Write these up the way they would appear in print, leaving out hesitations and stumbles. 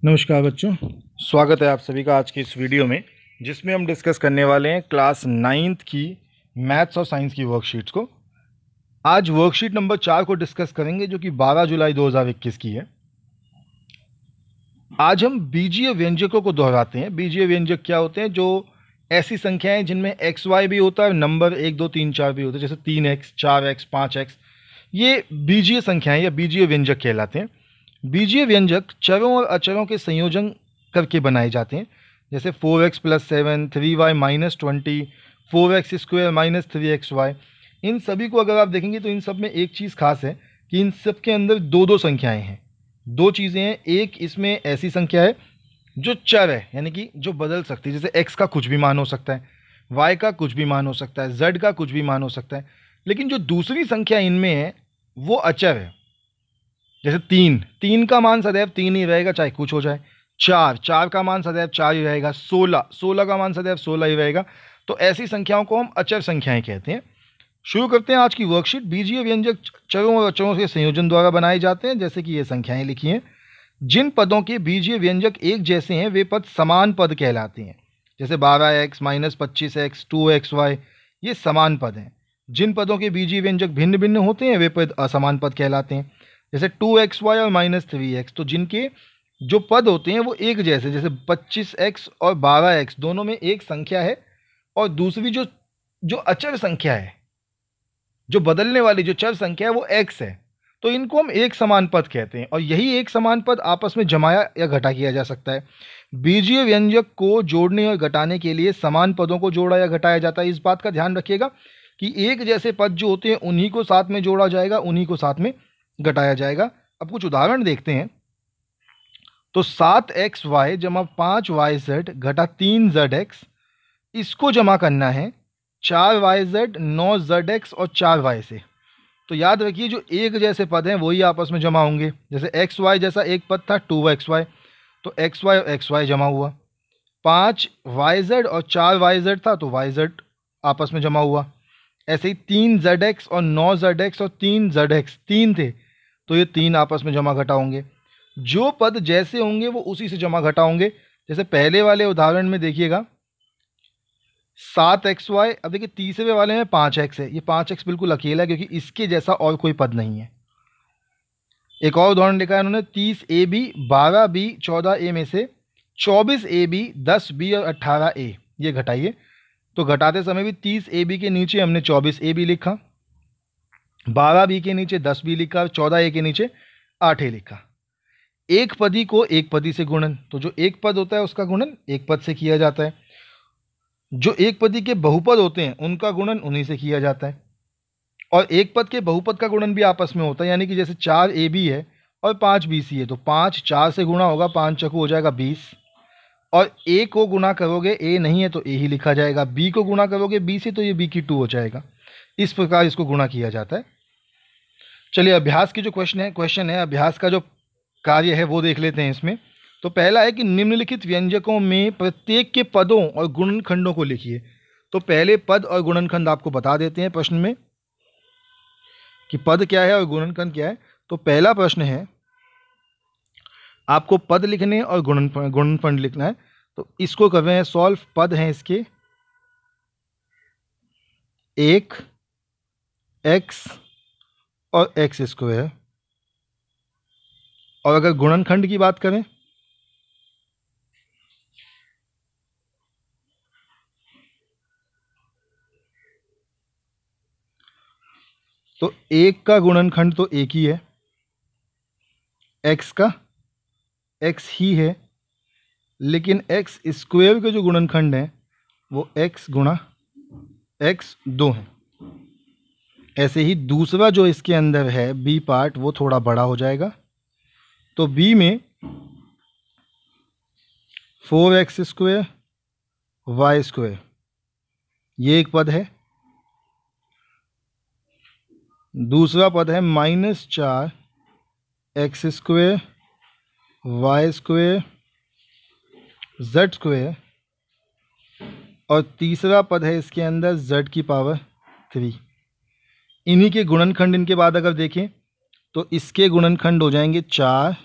नमस्कार बच्चों, स्वागत है आप सभी का आज की इस वीडियो में, जिसमें हम डिस्कस करने वाले हैं क्लास 9th की मैथ्स और साइंस की वर्कशीट्स को। आज वर्कशीट नंबर 4 को डिस्कस करेंगे, जो कि 12 जुलाई 2021 की है। आज हम बीजीय व्यंजकों को दोहराते हैं। बीजीय व्यंजक क्या होते हैं? जो ऐसी संख्याएं जिनमें एक्स वाई भी होता है, नंबर 1 2 3 4 भी होते हैं, जैसे 3x 4x 5x। ये बीजीय संख्याएं या बीजीय व्यंजक कहलाते हैं। बीजीय व्यंजक चरों और अचरों के संयोजन करके बनाए जाते हैं, जैसे 4x + 7, 3y - 20, 4x² - 3xy। इन सभी को अगर आप देखेंगे तो इन सब में एक चीज़ खास है कि इन सब के अंदर दो दो संख्याएं हैं, दो चीज़ें हैं। एक इसमें ऐसी संख्या है जो चर है, यानी कि जो बदल सकती है, जैसे x का कुछ भी मान हो सकता है, y का कुछ भी मान हो सकता है, z का कुछ भी मान हो सकता है। लेकिन जो दूसरी संख्या इनमें है वो अचर है। जैसे 3 का मान सदैव 3 ही रहेगा, चाहे कुछ हो जाए। 4 का मान सदैव 4 ही रहेगा। 16 का मान सदैव 16 ही रहेगा। तो ऐसी संख्याओं को हम अचर संख्याएं कहते हैं। शुरू करते हैं आज की वर्कशीट। बीजीय व्यंजक चरों और अचरों के संयोजन द्वारा बनाए जाते हैं, जैसे कि ये संख्याएं लिखी हैं। जिन पदों के बीजीय व्यंजक एक जैसे हैं वे पद समान पद कहलाते हैं, जैसे 12x - 25x 2xy, ये समान पद हैं। जिन पदों के बीजीय व्यंजक भिन्न भिन्न होते हैं वे पद असमान पद कहलाते हैं, जैसे 2xy और -3x। तो जिनके जो पद होते हैं वो एक जैसे, जैसे 25x और 12x दोनों में एक संख्या है, और दूसरी जो जो अचर संख्या है, जो बदलने वाली जो चर संख्या है वो x है। तो इनको हम एक समान पद कहते हैं, और यही एक समान पद आपस में जमाया या घटा किया जा सकता है। बीजीय व्यंजक को जोड़ने और घटाने के लिए समान पदों को जोड़ा या घटाया जाता है। इस बात का ध्यान रखिएगा कि एक जैसे पद जो होते हैं उन्हीं को साथ में जोड़ा जाएगा, उन्हीं को साथ में घटाया जाएगा। अब कुछ उदाहरण देखते हैं। तो 7xy = 5yz घटा 3zx, इसको जमा करना है 4yz 9zx और 4y से। तो याद रखिए जो एक जैसे पद हैं वही आपस में जमा होंगे। जैसे xy जैसा एक पद था 2xy, तो xy और xy जमा हुआ। 5yz और 4yz था, तो yz आपस में जमा हुआ। ऐसे ही 3zx और 9zx और 3zx, 3 थे तो ये 3 आपस में जमा घटा होंगे। जो पद जैसे होंगे वो उसी से जमा घटा होंगे। जैसे पहले वाले उदाहरण में देखिएगा 7xy, अब देखिए तीसरे वाले में 5x है। ये 5x बिल्कुल अकेला है क्योंकि इसके जैसा और कोई पद नहीं है। एक और उदाहरण लिखा है उन्होंने 30ab 12b 14a में से 24ab 10b और 18a, ये घटाइए। तो घटाते समय भी 30ab के नीचे हमने 24ab लिखा, 12b के नीचे 10b लिखा, 14a के नीचे 8a लिखा। एक पदी को एक पदी से गुणन, तो जो एक पद होता है उसका गुणन एक पद से किया जाता है। जो एक पदी के बहुपद होते हैं उनका गुणन उन्हीं से किया जाता है। और एक पद के बहुपद का गुणन भी आपस में होता है, यानी कि जैसे 4ab है और 5bc है, तो 5 4 से गुणा होगा, 5 चौको हो जाएगा 20। और a को गुणा करोगे, a नहीं है तो a ही लिखा जाएगा। b को गुणा करोगे b से, तो ये b की 2 हो जाएगा। इस प्रकार इसको गुणा किया जाता है। चलिए अभ्यास की जो क्वेश्चन है अभ्यास का जो कार्य है वो देख लेते हैं इसमें। तो पहला है कि निम्नलिखित व्यंजकों में प्रत्येक के पदों और गुणनखंडों को लिखिए। तो पहले पद और गुणनखंड आपको बता देते हैं प्रश्न में कि पद क्या है और गुणनखंड क्या है। तो पहला प्रश्न है, आपको पद लिखने और गुणनखंड लिखना है। तो इसको कर रहे हैं सॉल्व। पद हैं इसके 1 x और x²। और अगर गुणनखंड की बात करें तो 1 का गुणनखंड तो 1 ही है, x का x ही है, लेकिन x² के जो गुणनखंड है वो x गुणा x 2 है। ऐसे ही दूसरा जो इसके अंदर है b पार्ट, वो थोड़ा बड़ा हो जाएगा। तो b में 4x² y², ये एक पद है। दूसरा पद है -4 x² y² z², और तीसरा पद है इसके अंदर z⁻3। इन्हीं के गुणनखंड इनके बाद अगर देखें तो इसके गुणनखंड हो जाएंगे 4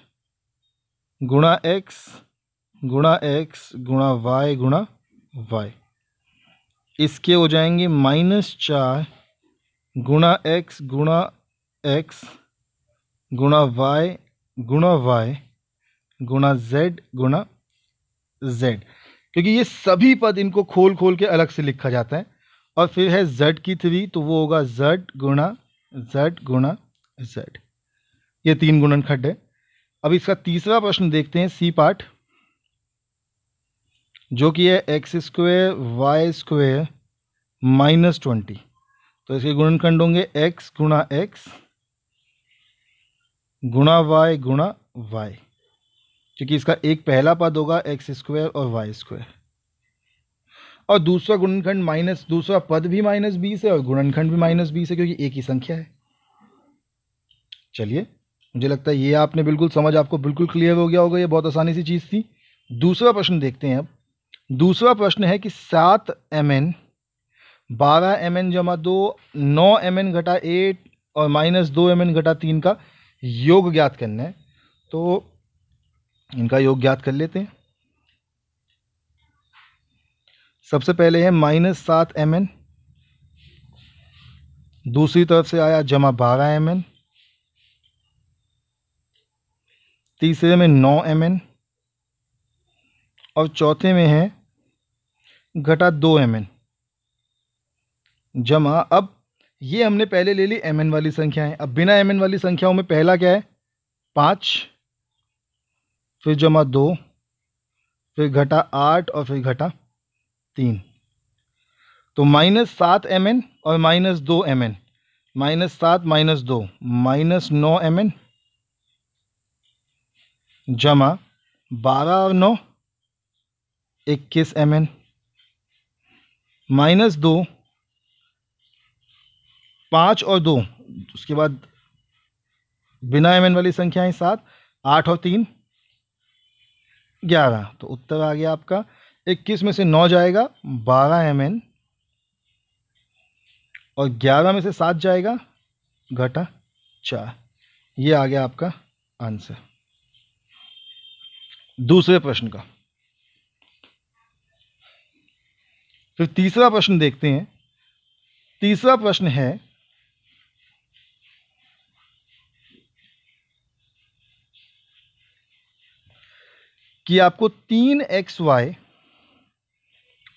गुणा एक्स गुणा वाई, इसके हो जाएंगे -4 गुणा एक्स गुणा वाई गुणा जेड, क्योंकि ये सभी पद इनको खोल खोल के अलग से लिखा जाता है। और फिर है z की 3, तो वो होगा z गुणा z। ये 3 गुणनखंड है। अब इसका तीसरा प्रश्न देखते हैं, सी पार्ट, जो कि है x² y² -20। तो इसके गुणनखंड होंगे x गुणा y, क्योंकि इसका एक पहला पद होगा x² और y², और दूसरा गुणनखंड दूसरा पद भी -20 है और गुणनखंड भी -20 है, क्योंकि एक ही संख्या है। चलिए, मुझे लगता है ये आपने बिल्कुल समझ, आपको बिल्कुल क्लियर हो गया होगा, ये बहुत आसानी सी चीज़ थी। दूसरा प्रश्न देखते हैं। अब दूसरा प्रश्न है कि 7 mn 12 mn जमा 2 9 mn घटा 8 और -2 mn घटा 3 का योग ज्ञात करना है। तो इनका योग ज्ञात कर लेते हैं। सबसे पहले है -7 mn, दूसरी तरफ से आया जमा 12 mn, तीसरे में 9 mn और चौथे में है घटा 2 mn जमा, अब ये हमने पहले ले ली mn वाली संख्याएं। अब बिना mn वाली संख्याओं में पहला क्या है 5, फिर जमा 2, फिर घटा 8 और फिर घटा 3। तो -7 mn और -2 mn, -7 -2 -9 mn जमा 12 और 9 21 mn, -2 5 और 2, उसके बाद बिना mn वाली संख्याएं 7, 8 और 3 11। तो उत्तर आ गया आपका 21 में से 9 जाएगा 12 mn और 11 में से 7 जाएगा घटा 4। ये आ गया आपका आंसर दूसरे प्रश्न का। फिर तीसरा प्रश्न देखते हैं। तीसरा प्रश्न है कि आपको 3xy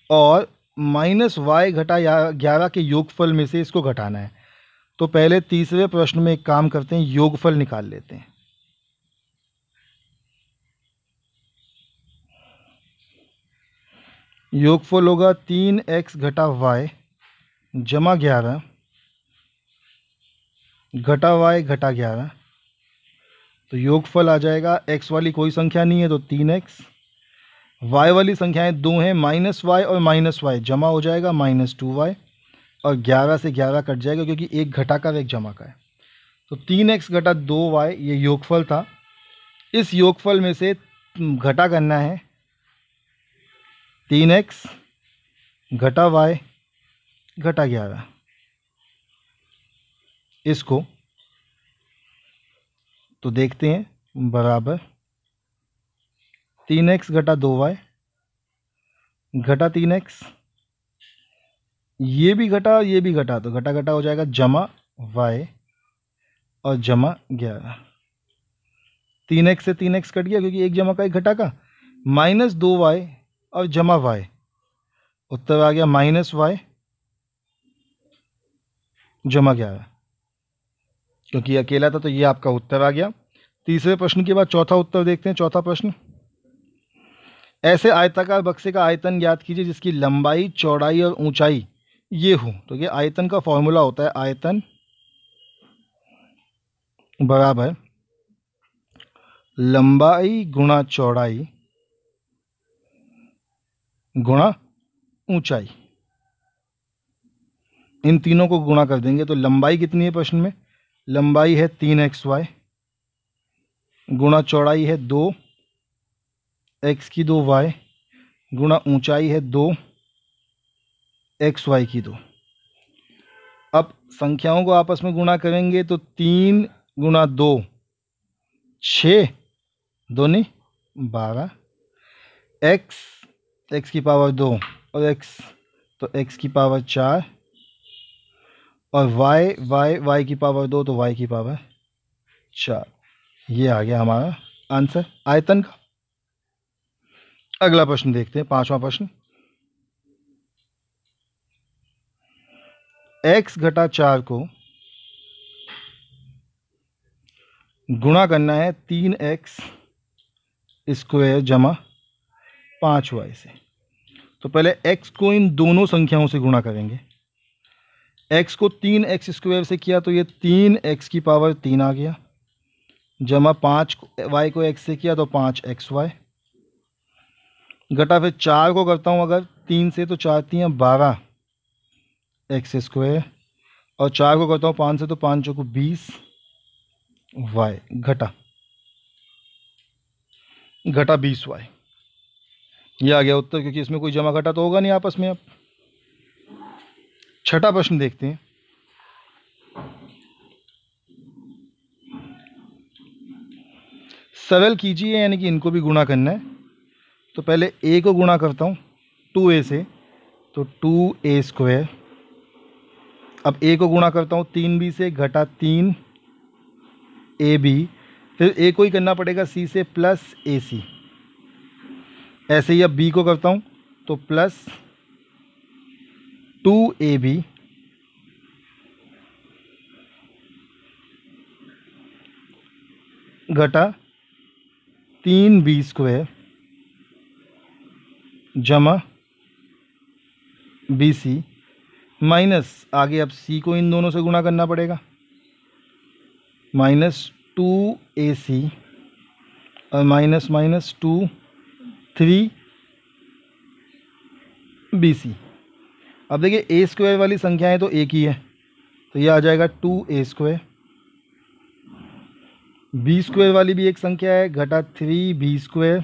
और -y घटा 11 के योगफल में से इसको घटाना है। तो पहले तीसरे प्रश्न में एक काम करते हैं, योगफल निकाल लेते हैं। योगफल होगा 3x घटा y जमा 11 घटा y घटा 11। तो योगफल आ जाएगा, x वाली कोई संख्या नहीं है तो 3x, y वाली संख्याएं 2 हैं, -y और -y जमा हो जाएगा -2y, और 11 से 11 कट जाएगा क्योंकि एक घटा का एक जमा का है। तो 3x घटा 2y ये योगफल था। इस योगफल में से घटा करना है 3x घटा y घटा 11, इसको तो देखते हैं, बराबर 3x घटा 2y घटा 3x, ये भी घटा ये भी घटा, तो घटा घटा हो जाएगा जमा y और जमा 11। 3x से 3x कट गया क्योंकि एक जमा का एक घटा का, -2y और जमा y, उत्तर आ गया -y जमा 11, क्योंकि अकेला था तो ये आपका उत्तर आ गया। तीसरे प्रश्न के बाद चौथा उत्तर देखते हैं। चौथा प्रश्न, ऐसे आयताकार बक्से का आयतन ज्ञात कीजिए जिसकी लंबाई, चौड़ाई और ऊंचाई ये हो। तो ये आयतन का फॉर्मूला होता है, आयतन बराबर लंबाई गुणा चौड़ाई गुणा ऊंचाई। इन तीनों को गुणा कर देंगे तो लंबाई कितनी है प्रश्न में, लंबाई है 3xy गुणा चौड़ाई है 2x की 2y गुणा ऊंचाई है 2xy की 2। अब संख्याओं को आपस में गुणा करेंगे तो 3 गुणा 2 6, 2 नहीं 12, x की पावर 2 और x तो x की पावर 4 और y की पावर 2 तो y की पावर 4। ये आ गया हमारा आंसर आयतन का। अगला प्रश्न देखते हैं, 5वां प्रश्न। x घटा 4 को गुणा करना है 3x स्क्वायर जमा 5y से। तो पहले x को इन दोनों संख्याओं से गुणा करेंगे। x को 3x स्क्वायर से किया तो ये 3x की पावर 3 आ गया, जमा 5y को x से किया तो 5xy, घटा फिर 4 को करता हूँ अगर 3 से तो 4 3 12x स्क्वायर और 4 को करता हूँ 5 से तो 5 चौको 20y घटा 20y। ये आ गया उत्तर, क्योंकि इसमें कोई जमा घटा तो होगा नहीं आपस में। अब 6ठा प्रश्न देखते हैं। सरल कीजिए, यानी कि इनको भी गुणा करना है। तो पहले a को गुणा करता हूँ 2a से तो 2a स्क्वायर। अब a को गुणा करता हूँ 3b से घटा 3ab, फिर a को ही करना पड़ेगा c से प्लस ac। ऐसे ही अब b को करता हूँ तो प्लस 2ab घटा 3b स्क्वायर जमा bc, माइनस आगे अब c को इन दोनों से गुणा करना पड़ेगा, माइनस 2ac और माइनस माइनस 3bc। अब देखिए a स्क्वायर वाली संख्याएं तो एक ही है, तो ये आ जाएगा 2a स्क्वायर। b स्क्वायर वाली भी एक संख्या है, घटा 3b स्क्वायर।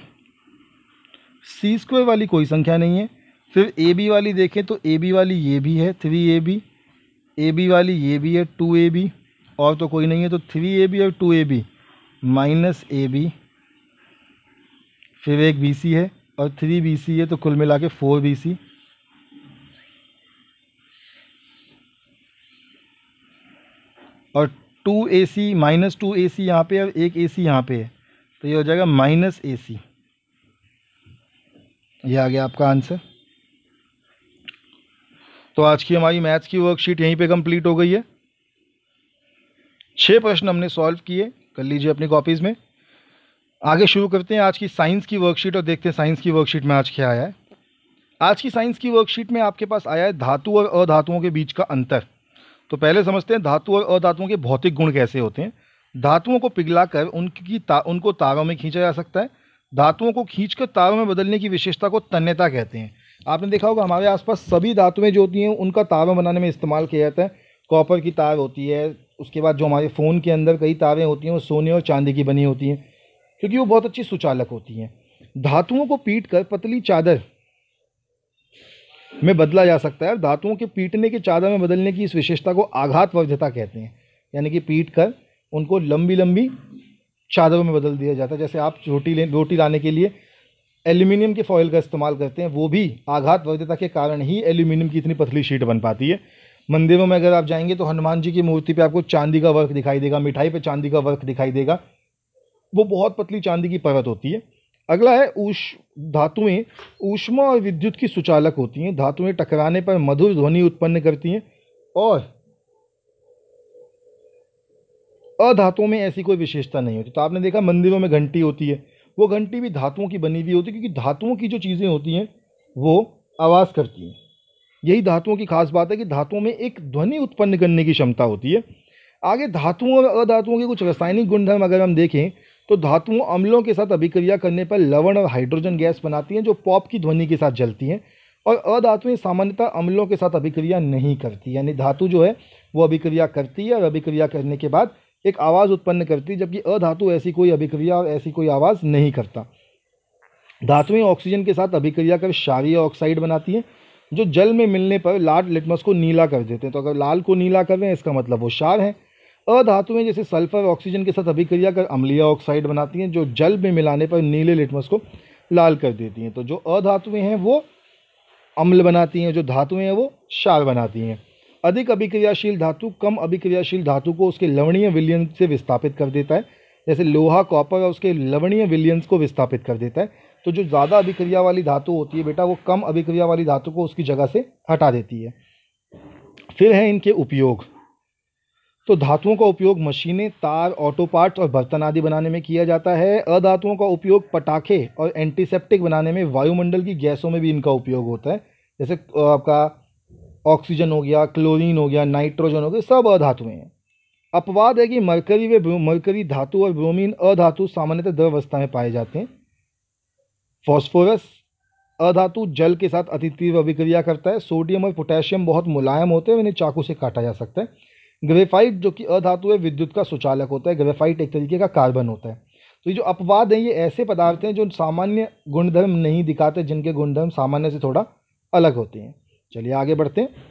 c स्क्वायर वाली कोई संख्या नहीं है। फिर ab वाली देखें तो ab वाली ये भी है 3ab, ab वाली ये भी है 2ab, और तो कोई नहीं है, तो 3ab और 2ab माइनस ab, फिर एक bc है और 3bc है, तो कुल मिला के 4bc। और 2ac माइनस 2ac यहाँ पे और एक ac यहाँ पे है, तो ये हो जाएगा माइनस ac। ये आ गया आपका आंसर। तो आज की हमारी मैथ्स की वर्कशीट यहीं पे कंप्लीट हो गई है। 6 प्रश्न हमने सॉल्व किए, कर लीजिए अपनी कॉपीज़ में। आगे शुरू करते हैं आज की साइंस की वर्कशीट और देखते हैं साइंस की वर्कशीट में आज क्या आया है। आज की साइंस की वर्कशीट में आपके पास आया है धातु और अधातुओं के बीच का अंतर। तो पहले समझते हैं धातु और अधातुओं के भौतिक गुण कैसे होते हैं। धातुओं को पिघलाकर उनको तारों में खींचा जा सकता है। धातुओं को खींचकर तारों में बदलने की विशेषता को तन्यता कहते हैं। आपने देखा होगा हमारे आसपास सभी धातुएं जो होती हैं उनका तारों बनाने में इस्तेमाल किया जाता है। कॉपर की तार होती है, उसके बाद जो हमारे फ़ोन के अंदर कई तारें होती हैं वो सोने और चांदी की बनी होती हैं, क्योंकि वो बहुत अच्छी सुचालक होती हैं। धातुओं को पीटकर पतली चादर में बदला जा सकता है। धातुओं के पीटने के चादर में बदलने की इस विशेषता को आघात वर्ध्यता कहते हैं, यानी कि पीट कर उनको लंबी लंबी चादरों में बदल दिया जाता है। जैसे आप रोटी लाने के लिए एल्यूमिनियम के फॉइल का इस्तेमाल करते हैं, वो भी आघात वर्ध्यता के कारण ही एल्यूमिनियम की इतनी पतली शीट बन पाती है। मंदिरों में अगर आप जाएंगे तो हनुमान जी की मूर्ति पे आपको चांदी का वर्क दिखाई देगा, मिठाई पे चांदी का वर्क दिखाई देगा, वो बहुत पतली चांदी की परत होती है। अगला है धातुएं ऊष्मा और विद्युत की सुचालक होती हैं। धातुएं टकराने पर मधुर ध्वनि उत्पन्न करती हैं और अधातुओं में ऐसी कोई विशेषता नहीं होती। तो आपने देखा मंदिरों में घंटी होती है, वो घंटी भी धातुओं की बनी हुई होती है, क्योंकि धातुओं की जो चीज़ें होती हैं वो आवाज़ करती हैं। यही धातुओं की खास बात है कि धातुओं में एक ध्वनि उत्पन्न करने की क्षमता होती है। आगे धातुओं और अधातुओं के कुछ रासायनिक गुणधर्म अगर हम देखें तो धातुओं अम्लों के साथ अभिक्रिया करने पर लवण और हाइड्रोजन गैस बनाती हैं जो पॉप की ध्वनि के साथ जलती हैं, और अधातुएं सामान्यतः अम्लों के साथ अभिक्रिया नहीं करती। यानी धातु जो है वो अभिक्रिया करती है और अभिक्रिया करने के बाद एक आवाज़ उत्पन्न करती है, जबकि अधातु ऐसी कोई अभिक्रिया और ऐसी कोई आवाज़ नहीं करता। धातुएं ऑक्सीजन के साथ अभिक्रिया कर क्षारीय ऑक्साइड बनाती हैं जो जल में मिलने पर लाल लिटमस को नीला कर देते हैं। तो अगर लाल को नीला कर रहे हैं इसका मतलब वो क्षार है। अधातुएं जैसे सल्फर ऑक्सीजन के साथ अभिक्रिया कर अम्लीय ऑक्साइड बनाती हैं, जो जल में मिलाने पर नीले लिटमस को लाल कर देती हैं। तो जो अधातुएं हैं वो अम्ल बनाती हैं, जो धातुएं हैं वो क्षार बनाती हैं। अधिक अभिक्रियाशील धातु कम अभिक्रियाशील धातु को उसके लवणीय विलयन से विस्थापित कर देता है, जैसे लोहा कॉपर और उसके लवणीय विलयंस को विस्थापित कर देता है। तो जो ज़्यादा अभिक्रिया वाली धातु होती है बेटा, वो कम अभिक्रिया वाली धातु को उसकी जगह से हटा देती है। फिर है इनके उपयोग। तो धातुओं का उपयोग मशीनें, तार, ऑटो पार्ट्स और बर्तन आदि बनाने में किया जाता है। अधातुओं का उपयोग पटाखे और एंटीसेप्टिक बनाने में, वायुमंडल की गैसों में भी इनका उपयोग होता है, जैसे आपका ऑक्सीजन हो गया, क्लोरीन हो गया, नाइट्रोजन हो गया, सब अधातुएं हैं। अपवाद है कि मरकरी धातु और ब्रोमीन अधातु सामान्यतः द्रव अवस्था में पाए जाते हैं। फॉस्फोरस अधातु जल के साथ अति तीव्र अभिक्रिया करता है। सोडियम और पोटेशियम बहुत मुलायम होते हैं, इन्हें चाकू से काटा जा सकता है। ग्रेफाइट जो कि अधातु है, विद्युत का सुचालक होता है। ग्रेफाइट एक तरीके का कार्बन होता है। तो ये जो अपवाद हैं, ये ऐसे पदार्थ हैं जो सामान्य गुणधर्म नहीं दिखाते, जिनके गुणधर्म सामान्य से थोड़ा अलग होते हैं। चलिए आगे बढ़ते हैं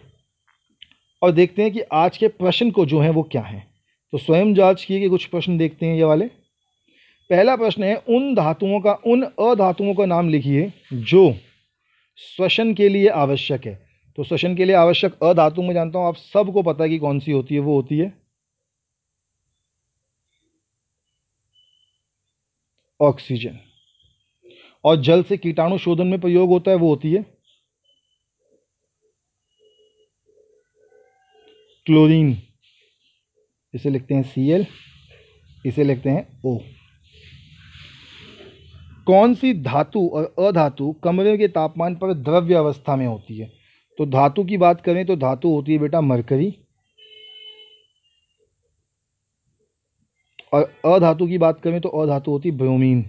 और देखते हैं कि आज के प्रश्न को जो है वो क्या है। तो स्वयं जांच किए कि कुछ प्रश्न देखते हैं ये वाले। पहला प्रश्न है, उन अधातुओं का नाम लिखिए जो श्वसन के लिए आवश्यक है। तो श्वसन के लिए आवश्यक अधातु मैं जानता हूं आप सबको पता है कि कौन सी होती है, वो होती है ऑक्सीजन। और जल से कीटाणु शोधन में प्रयोग होता है, वो होती है क्लोरीन। इसे लिखते हैं Cl, इसे लिखते हैं O। कौन सी धातु और अधातु कमरे के तापमान पर द्रव्य अवस्था में होती है? तो धातु की बात करें तो धातु होती है बेटा मरकरी, और अधातु की बात करें तो अधातु होती है ब्रोमीन।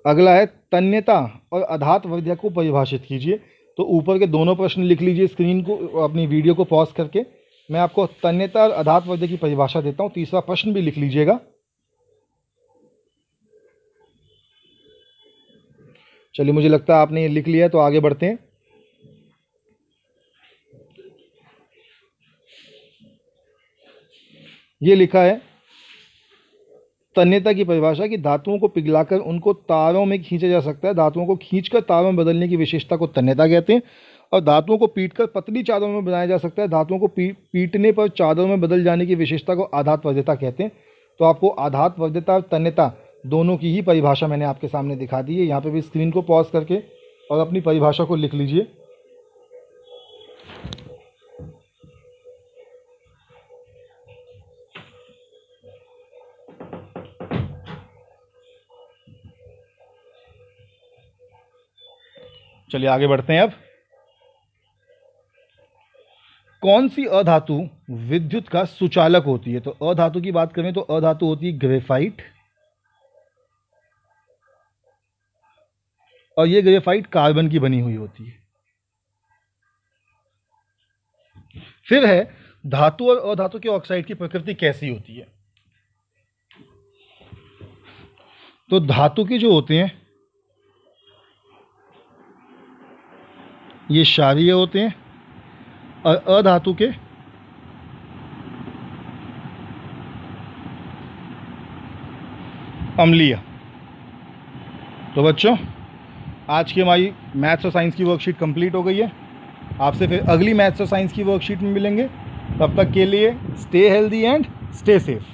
अगला है तन्यता और अधात वर्धक को परिभाषित कीजिए। तो ऊपर के दोनों प्रश्न लिख लीजिए स्क्रीन को, अपनी वीडियो को पॉज करके। मैं आपको तन्यता और अधात वर्धक की परिभाषा देता हूं। तीसरा प्रश्न भी लिख लीजिएगा। चलिए, मुझे लगता है आपने ये लिख लिया है, तो आगे बढ़ते हैं। ये लिखा है तन्यता की परिभाषा कि धातुओं को पिघलाकर उनको तारों में खींचा जा सकता है। धातुओं को खींचकर तारों में बदलने की विशेषता को तन्यता कहते हैं। और धातुओं को पीटकर पतली चादरों में बनाया जा सकता है। धातुओं को पीटने पर चादरों में बदल जाने की विशेषता को आधात वर्ध्यता कहते हैं। तो आपको आधात वर्ध्यता और तन्यता दोनों की ही परिभाषा मैंने आपके सामने दिखा दी है। यहाँ पे भी स्क्रीन को पॉज करके और अपनी परिभाषा को लिख लीजिए। चलिए आगे बढ़ते हैं। अब कौन सी अधातु विद्युत का सुचालक होती है? तो अधातु की बात करें तो अधातु होती है ग्रेफाइट, और ये ग्रेफाइट कार्बन की बनी हुई होती है। फिर है धातु और अधातु के ऑक्साइड की प्रकृति कैसी होती है? तो धातु के जो होते हैं ये क्षारीय होते हैं, और अधातु के अम्लीय। तो बच्चों, आज की हमारी मैथ्स और साइंस की वर्कशीट कंप्लीट हो गई है। आपसे फिर अगली मैथ्स और साइंस की वर्कशीट में मिलेंगे। तब तक के लिए stay healthy and stay safe.